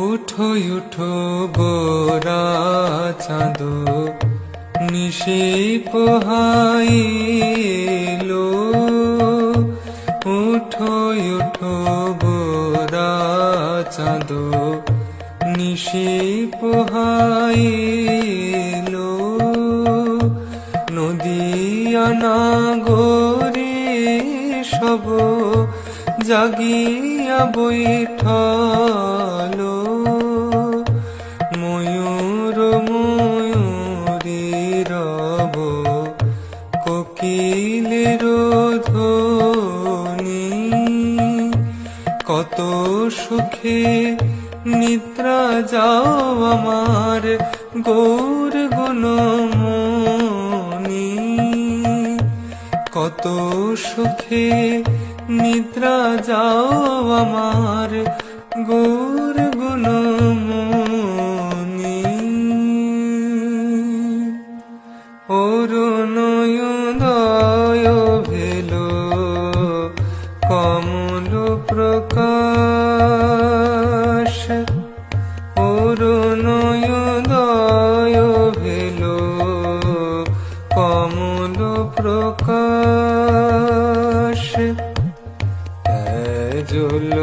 উঠো উঠো গোরা চাঁদ নিশি পোহাইলো। উঠো উঠো গোরা চাঁদ নিশি পোহাইলো। নদিয়া নাগরে সব জাগিয়া বৈঠলো। ময়ূর ময়ূরী রব কোকিলের ধ্বনি। কত সুখে নিদ্রা যাও আমার গৌর গুণমণি। কত সুখে নিদ্রা যাও আমার গৌর গুণমণি। অরুণোদয় ভেল কমল প্রকাশ। অরুণোদয় ভেল কমল প্রকাশ। জল